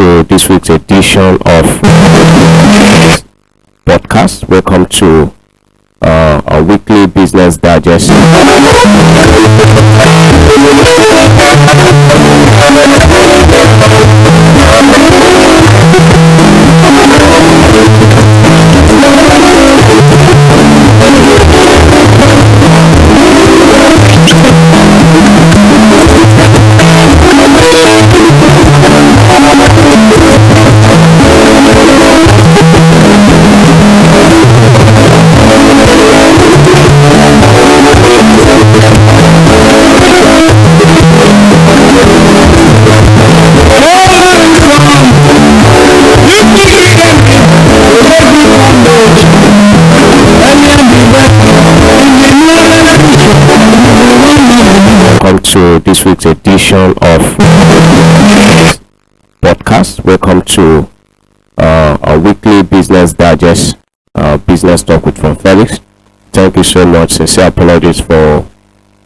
to this week's edition of podcast. Welcome to our weekly business digest. To this week's edition of podcast. Welcome to our weekly business digest, business talk with Fon Felix. Thank you so much. Sincere apologies for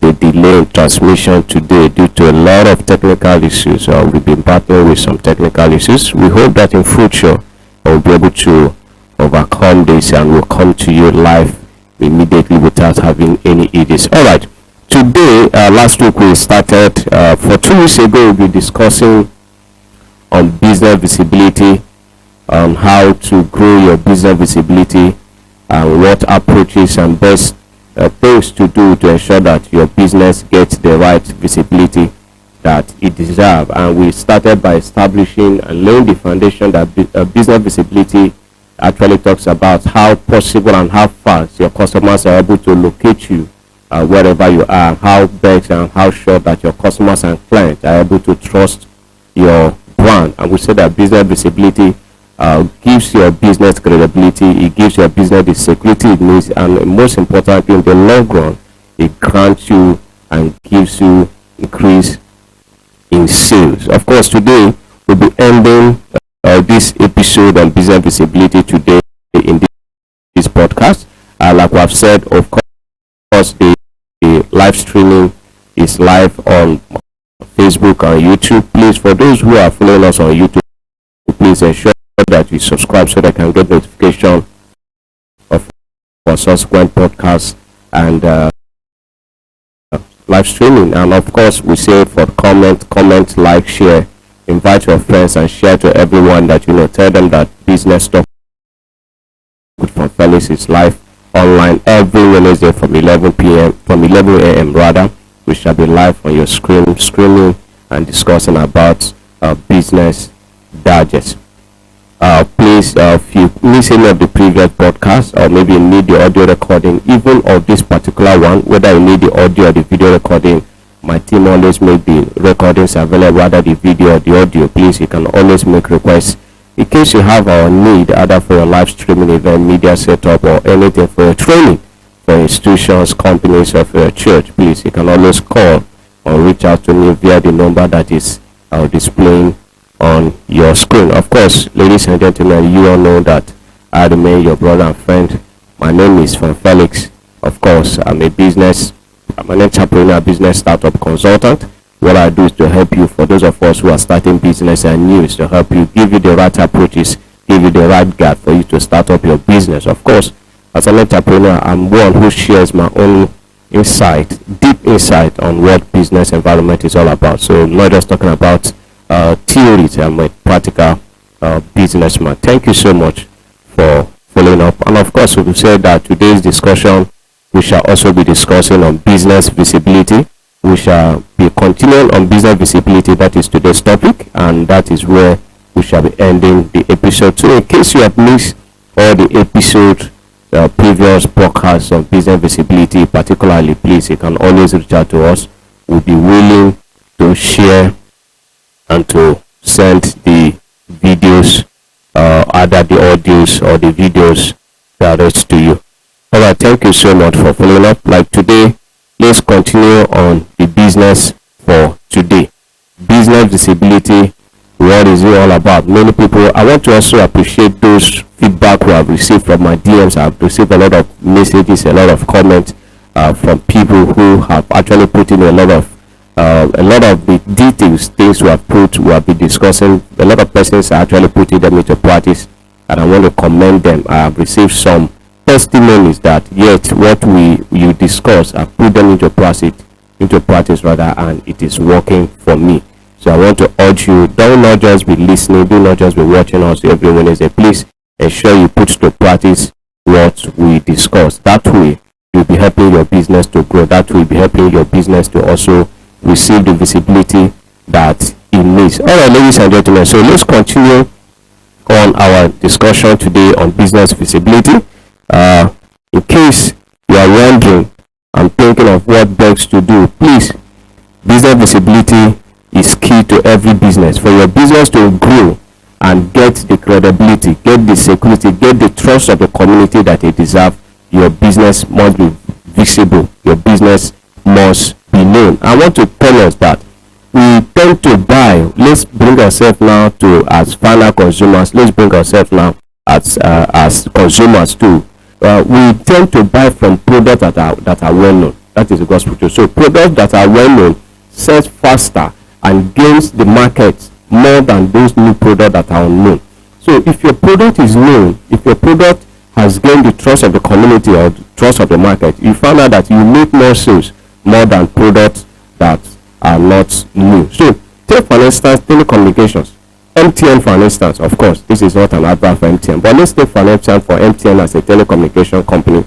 the delay in transmission today due to a lot of technical issues. We've been battling with some technical issues. We hope that in future we'll be able to overcome this and we'll come to you live immediately without having any issues. All right. Today, last week we started, for 2 weeks ago, we'll be discussing on business visibility, on how to grow your business visibility, and what approaches and best things to do to ensure that your business gets the right visibility that it deserves. And we started by establishing and laying the foundation that business visibility actually talks about how possible and how fast your customers are able to locate you wherever you are, how big and how sure that your customers and clients are able to trust your brand. And we say that business visibility gives your business credibility, it gives your business the security it needs, and most importantly, in the long run, it grants you and gives you increase in sales. Of course, today we'll be ending this episode on business visibility today in this podcast. Like we have said, of course, the live streaming is live on Facebook and YouTube. Please, for those who are following us on YouTube, please ensure that you subscribe so that you can get notification of our subsequent podcasts and live streaming. And of course, we say for comment, like, share, invite your friends and share to everyone that you know. Tell them that business talk with Fon Felix is live online every Wednesday from 11 a.m. rather. We shall be live on your screen, screaming and discussing about business digest. Please, if you miss any of the previous podcasts, or maybe you need the audio recording, even of this particular one, whether you need the audio or the video recording, my team always make the recordings available, rather the video or the audio. Please, you can always make requests. In case you have our need, either for your live streaming event, media setup, or anything for your training for institutions, companies, or for your church, please, you can always call or reach out to me via the number that is displaying on your screen. Of course, ladies and gentlemen, you all know that I remain your brother and friend. My name is Fon Felix. Of course, I'm an entrepreneur, business startup consultant. What I do is to help you, for those of us who are starting business and new, is to help you, give you the right approaches, give you the right guide for you to start up your business. Of course, as an entrepreneur, I'm one who shares my own insight, deep insight on what business environment is all about. So I'm not just talking about theories, I'm a practical businessman. Thank you so much for following up. And of course, we said that today's discussion, we shall also be discussing on business visibility. We shall be continuing on business visibility. That is today's topic, and that is where we shall be ending the episode. So in case you have missed all the episode previous podcasts on business visibility particularly, please, you can always reach out to us. We'll be willing to share and to send the videos, either the audios or the videos direct to you. All right, thank you so much for following up. Like today, let's continue on the business for today. Business visibility, what is it all about? Many people, I want to also appreciate those feedback we have received from my DMs. I've received a lot of messages, a lot of comments from people who have actually put in a lot of A lot of the details, things we have been discussing, a lot of persons are actually putting them into practice, and I want to commend them. I have received some testimonies that yet what you discuss, I put them into practice rather, and it is working for me. So I want to urge you, don't not just be listening, do not just be watching us every Wednesday. Please ensure you put to practice what we discuss. That way you'll be helping your business to grow. That will be helping your business to also receive the visibility that it needs. All right, ladies and gentlemen, so let's continue on our discussion today on business visibility. In case you are wondering and thinking of what best to do, please, business visibility is key to every business. For your business to grow and get the credibility, get the security, get the trust of the community that it deserves, your business must be visible. Your business must be known. I want to tell us that we tend to buy. Let's bring ourselves now to as final consumers. Let's bring ourselves now as consumers too. We tend to buy from products that are well known. That is the gospel truth. So products that are well known sells faster and gains the market more than those new products that are unknown. So if your product is known, if your product has gained the trust of the community or the trust of the market, you find out that you make more sales more than products that are not new. So take for instance telecommunications. MTN, for instance, of course, this is not an advert for MTN, but let's take for instance for MTN as a telecommunication company.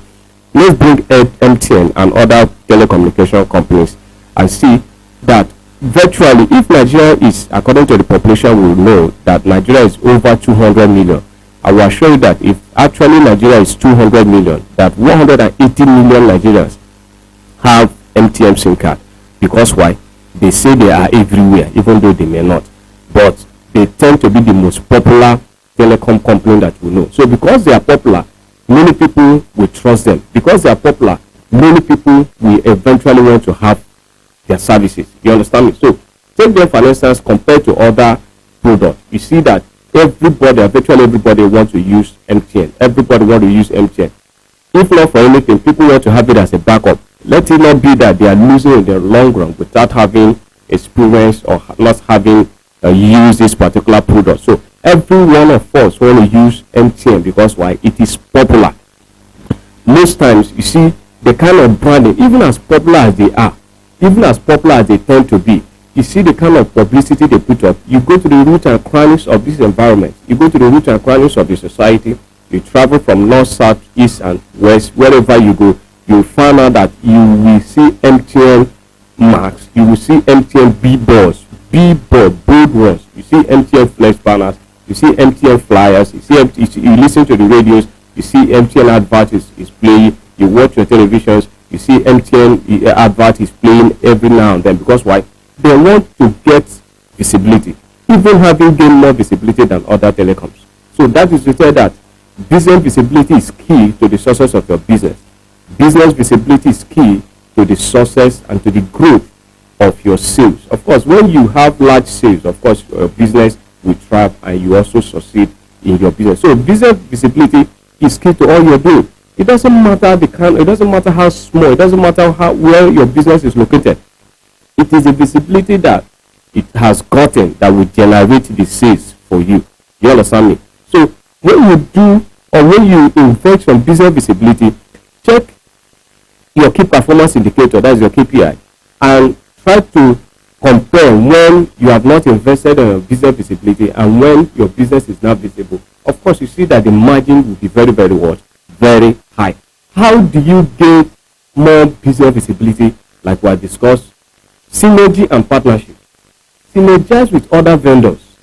Let's bring MTN and other telecommunication companies and see that virtually, if Nigeria is, according to the population, we know that Nigeria is over 200 million. I will assure you that if actually Nigeria is 200 million, that 180 million Nigerians have MTN SIM card. Because why? They say they are everywhere, even though they may not. But they tend to be the most popular telecom company that we know. So because they are popular, many people will trust them. Because they are popular, many people will eventually want to have their services. You understand me? So take them for instance compared to other products. You see that virtually everybody wants to use MTN. Everybody wants to use MTN. If not for anything, people want to have it as a backup. Let it not be that they are losing in the long run without having experience or not having used this particular product. So every one of us want to use MTN because why? It is popular. Most times you see the kind of branding, even as popular as they are, even as popular as they tend to be, you see the kind of publicity they put up. You go to the root and crannies of this environment. You go to the root and crannies of the society. You travel from north, south, east, and west. Wherever you go, you will find out that you will see MTN marks. You will see MTN billboards, bold ones. You see MTN flex banners. You see MTN flyers. You listen to the radios. You see MTN advert is playing. You watch your televisions. You see MTN advert is playing every now and then. Because why? They want to get visibility, even having gained more visibility than other telecoms. So that is to say that business visibility is key to the success of your business. Business visibility is key to the success and to the growth of your sales. Of course, when you have large sales, of course, your business will thrive and you also succeed in your business. So business visibility is key to all you're doing. It doesn't matter it doesn't matter how small, it doesn't matter where your business is located. It is the visibility that it has gotten that will generate the sales for you. You understand me? So when you do or when you invest on business visibility, check your key performance indicator, that is your KPI, and try to compare when you have not invested on your business visibility and when your business is now visible. Of course, you see that the margin will be very, very what? Very high. How do you get more business visibility? Like we have discussed, synergy and partnership. Synergize with other vendors.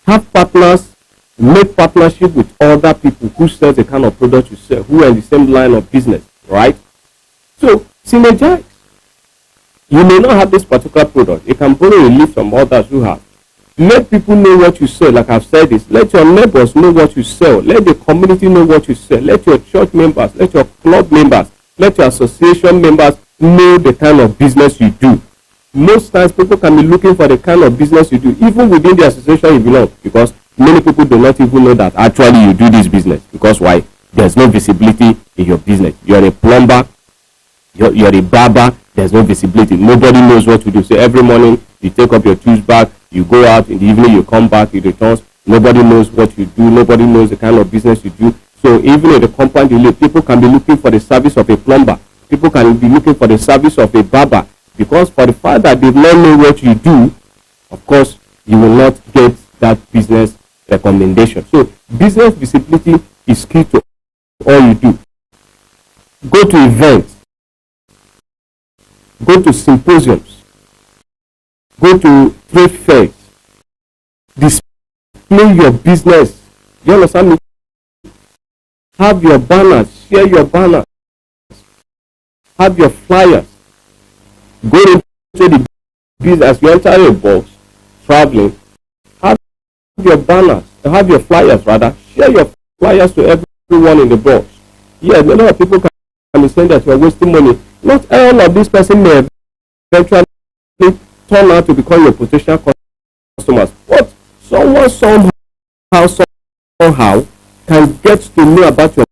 Have partners. Make partnership with other people who sell the kind of product you sell, who are in the same line of business, right? So synergize. You may not have this particular product. You can borrow a leaf from others who have. Let people know what you sell. Like I've said this, let your neighbors know what you sell. Let the community know what you sell. Let your church members, let your club members, let your association members know the kind of business you do. Most times people can be looking for the kind of business you do, even within the association you belong, because many people do not even know that actually you do this business. Because why? There's no visibility in your business. You're a plumber, you're a barber, there's no visibility. Nobody knows what to do. So every morning you take up your tools bag, you go out, in the evening you come back, you return. Nobody knows what you do. Nobody knows the kind of business you do. So even in the compound you live, people can be looking for the service of a plumber. People can be looking for the service of a barber, because for the fact that they don't know what you do, of course, you will not get that business recommendation. So business visibility is key to all you do. Go to events, go to symposiums, go to trade fairs, display your business. You understand me? Have your banners, share your banners, have your flyers. Go into the business as you enter a box, traveling, have your banners, have your flyers rather, share your flyers to everyone in the box. Yes, a lot of people can be saying that you are wasting money. Not all of this person may eventually turn out to become your potential customers, but someone somehow can get to know about your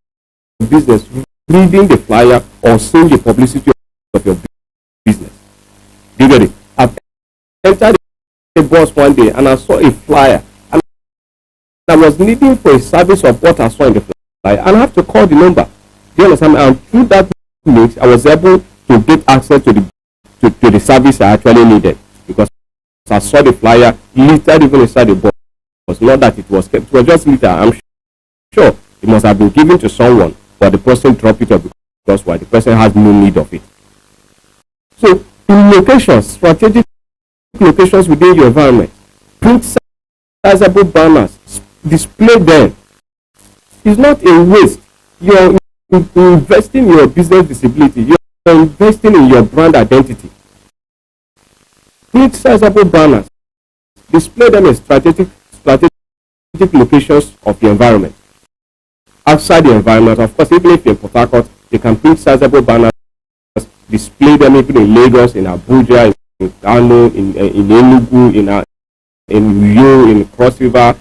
business reading the flyer or seeing the publicity of your business. Do you get it? I've entered a bus one day and I saw a flyer and I was needing for a service of what I saw in the flyer, and I have to call the number. Do you understand? And through that mix, I was able to get access to the service I actually needed, because I saw the flyer littered even inside the bus. It was not that it was kept, it was just littered. I'm sure it must have been given to someone, but the person dropped it off because why? The person has no need of it. So in locations, strategic locations within your environment, print sizable banners, display them. It's not a waste. You're investing in your business visibility. You're investing in your brand identity. Print sizable banners, display them in strategic locations of the environment. Outside the environment, of course, even if you're in Port Harcourt, you can print sizable banners, display them even in Lagos, in Abuja, in Kano, in Enugu, in Uyo, in Cross River,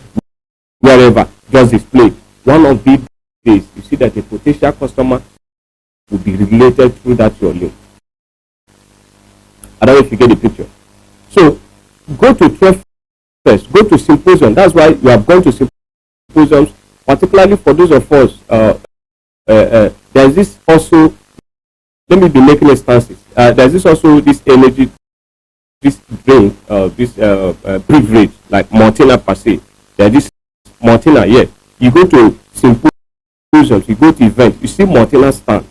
wherever. Just display. One of these days, you see that a potential customer will be related through that your link. I don't know if you get the picture. So go to trade fairs, go to symposium. That's why you have gone to symposiums, particularly for those of us. There's this also. Let me be making instances. There's this also this energy, this drink, this beverage like Martina per se. There's this Martina. Yeah, you go to symposiums, you go to events, you see Martina stand.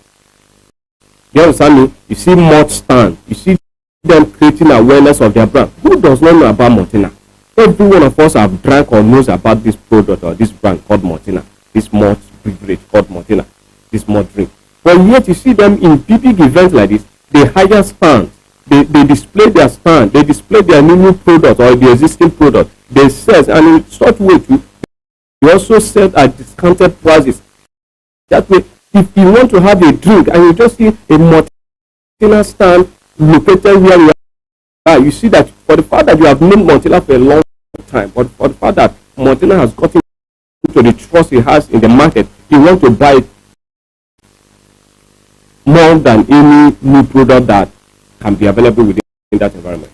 You understand me? You see malt stand. You see them creating awareness of their brand. Who does not know about Martina? Every one of us have drank or knows about this product or this brand called Martina. This malt beverage called Martina. This malt drink. But yet you see them in big events like this. They hire stands. They display their stand. They display their new product or the existing product. They sell, and in such way too, they also sell at discounted prices. That way, if you want to have a drink and you just see a Martina stand located where you are, you see that for the fact that you have known Martina for a long time, but for the fact that Martina has gotten into the trust he has in the market, you want to buy it more than any new product that can be available within that environment.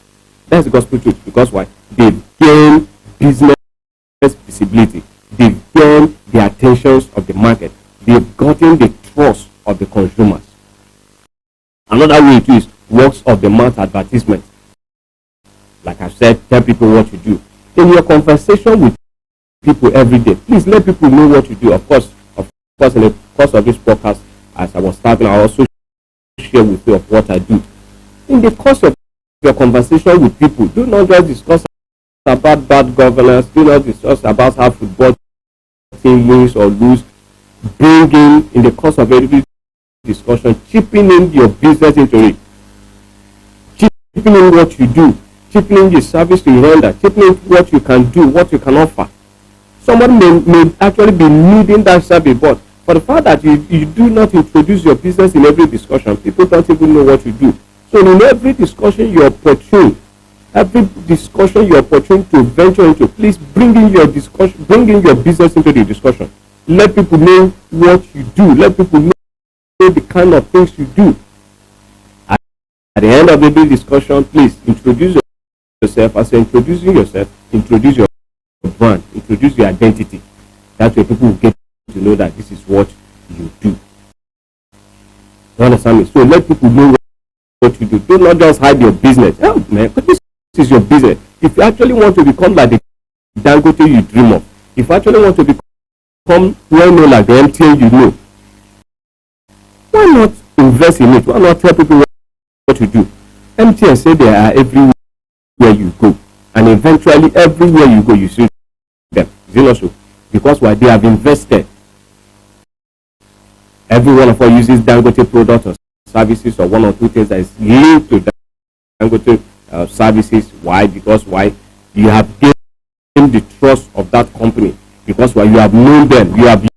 That's the gospel truth. Because why? They gain business visibility. They gain the attentions of the market. They've gotten the trust of the consumers. Another way to is works of the mouth advertisement. Like I said, tell people what you do. In your conversation with people every day, please let people know what you do. Of course, in the course of this podcast, as I was starting, I also share with you of what I do. In the course of your conversation with people, do not just discuss about bad governance. Do not discuss about how football team wins or lose. Bring in the course of every discussion, chipping in your business into it. Chipping in what you do. Chipping in the service you render. Chipping in what you can do, what you can offer. Someone may actually be needing that service, but for the fact that you do not introduce your business in every discussion, people don't even know what you do. So in every discussion you're opportune, to venture into, please bring in your discussion, bring in your business into the discussion. Let people know what you do. Let people know the kind of things you do. I the end of the day discussion, please introduce yourself. As you're introducing yourself, introduce your brand, introduce your identity. That way people will get to know that this is what you do. You understand me? So let people know what you do. Do not just hide your business. Oh man, this is your business. If you actually want to become like the Dangote you dream of, if you actually want to become well known like the MTN you know, why not invest in it? Why not tell people what to do? MTN say they are everywhere you go, and eventually everywhere you go you see them. Is it not so? Because why? They have invested. Every one of us uses Dangote products or services or one or two things that is linked to Dangote services. Why? Because why? You have gained the trust of that company. Because why? You have known them. You have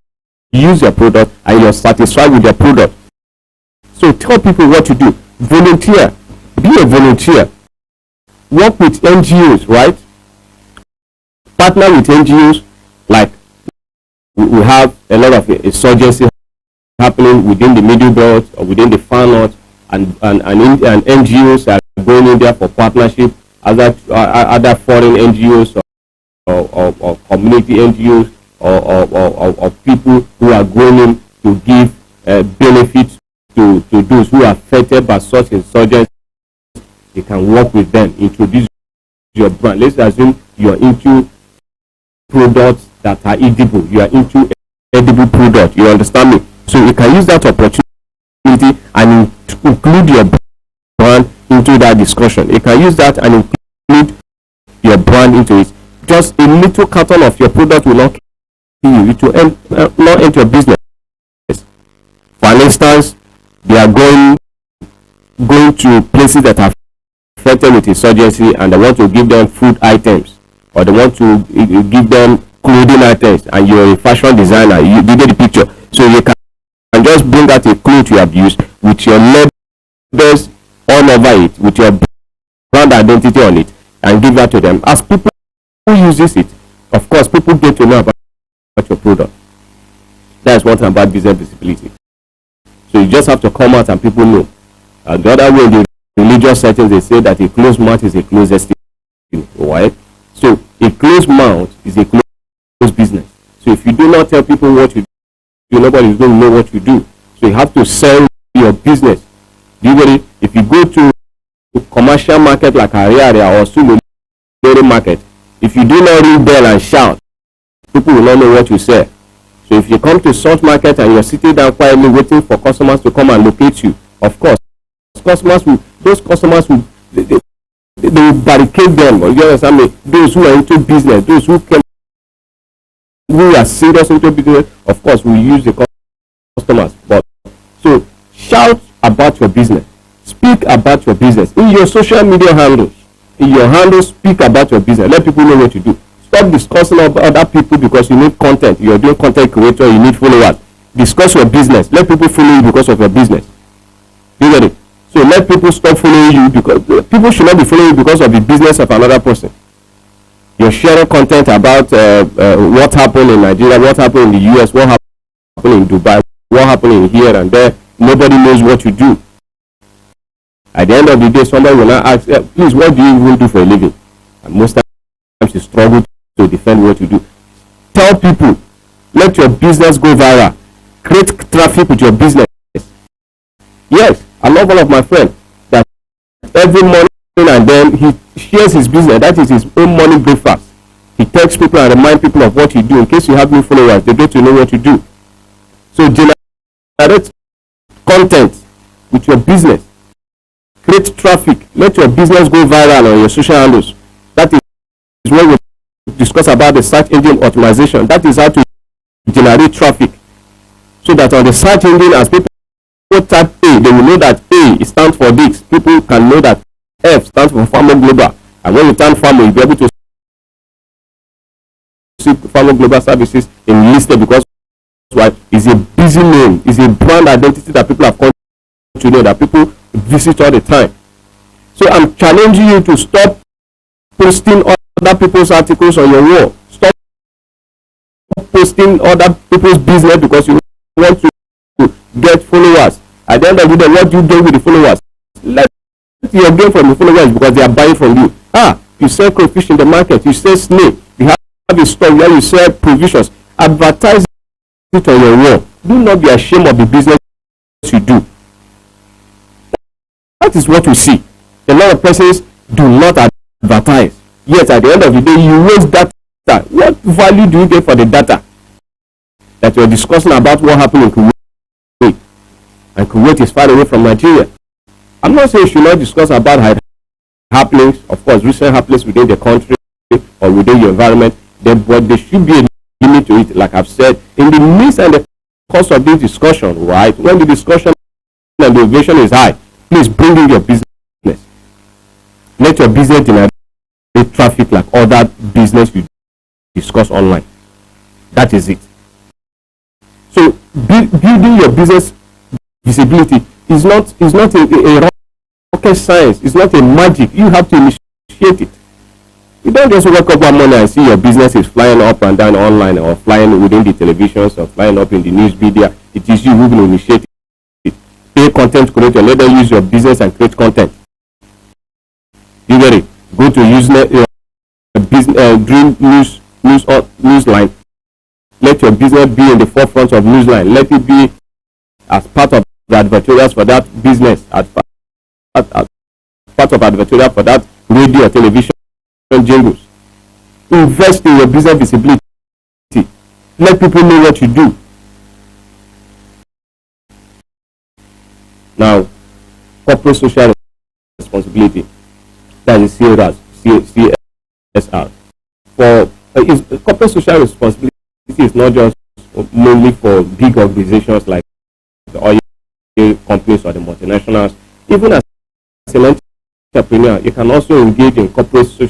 used your product and you are satisfied with your product. So tell people what to do. Volunteer. Be a volunteer. Work with NGOs, right? Partner with NGOs. Like we have a lot of insurgency happening within the Middle Belt or within the Far North, and NGOs are going in there for partnership. Other foreign NGOs or community NGOs or people who are going in to give benefits to those who are affected by such insurgency. You can work with them, introduce your brand. Let's assume you're into products that are edible. You are into edible product. You understand me? So you can use that opportunity and include your brand into that discussion. You can use that and include your brand into it. Just a little carton of your product will not kill you. It will not enter your business. For instance, they are going to places that are affected with insurgency and they want to give them food items, or they want to give them clothing items, and you're a fashion designer, you get the picture. So you can just bring out a cloth you have used with your labels all over it, with your brand identity on it, and give that to them. As people who uses it, of course, people get to know about your product. That's one thing about business visibility. So you just have to come out and people know. The other way, in the religious settings, they say that a closed mouth is a closed destiny. Right? So a closed mouth is a closed business. So if you do not tell people what you do, nobody is going to know what you do. So you have to sell your business. Do you get it? If you go to a commercial market like Ariaria or Sulu market, if you do not ring bell and shout, people will not know what you sell. So if you come to Salt Market and you're sitting down quietly waiting for customers to come and locate you, of course, those customers will barricade them. You understand me? Those who are into business, those who are serious into business, of course, will use the customers. But so shout about your business, speak about your business in your social media handles. In your handles, speak about your business. Let people know what you do. Stop discussing about other people because you need content. You're doing content creator, you need followers. Discuss your business. Let people follow you because of your business. You get it? So let people stop following you, because people should not be following you because of the business of another person. You're sharing content about what happened in Nigeria, what happened in the US, what happened in Dubai, what happened in here and there. Nobody knows what you do. At the end of the day, somebody will not ask, please, what do you even do for a living? And most times you struggle to defend what you do. Tell people, let your business go viral. Create traffic with your business. Yes, I love one of my friends that every morning and then he shares his business. That is his own morning breakfast. He texts people and reminds people of what you do. In case you have new followers, they get to know what you do. So generate content with your business. Create traffic. Let your business go viral on your social handles. That is where we discuss about the search engine optimization. That is how to generate traffic. So that on the search engine, as people type A, they will know that A stands for this. People can know that F stands for Farmer Global. And when you turn Farmer, you'll be able to see Farmer Global services in listed, because why? It's a busy name. It's a brand identity that people have come to know, that people visit all the time. So I'm challenging you to stop posting other people's articles on your wall. Stop posting other people's business because you want to get followers. At the end of the day, what do you do with the followers? Let expect your gain from the followers because they are buying from you. You sell crayfish in the market, you sell snail, you have a store where you sell provisions. Advertise it on your wall. Do not be ashamed of the business you do. That is what we see. A lot of persons do not advertise. Yet at the end of the day, you waste data. What value do you get for the data that you are discussing about what happened in Kuwait? And Kuwait is far away from Nigeria. I'm not saying you should not discuss about happenings, of course, recent happenings within the country or within your environment, but there should be a limit to it. Like I've said, in the midst and the course of this discussion, right, when the discussion and the ovation is high, please bring in your business. Let your business generate traffic like other business you discuss online. That is it. So building your business visibility is not a rocket science. It's not a magic. You have to initiate it. You don't just wake up one morning and see your business is flying up and down online or flying within the televisions or flying up in the news media. It is you who will initiate it. Pay content creator. Let them use your business and create content. You get it? Go to Usenet, Dream Newsline. Let your business be in the forefront of Newsline. Let it be as part of the advertorials for that business, as part of advertorial for that radio or television jingles. Invest in your business visibility. Let people know what you do. Now, corporate social responsibility. That is CSR. Corporate social responsibility is not just mainly for big organizations like the oil companies or the multinationals. Even as an entrepreneur, you can also engage in corporate social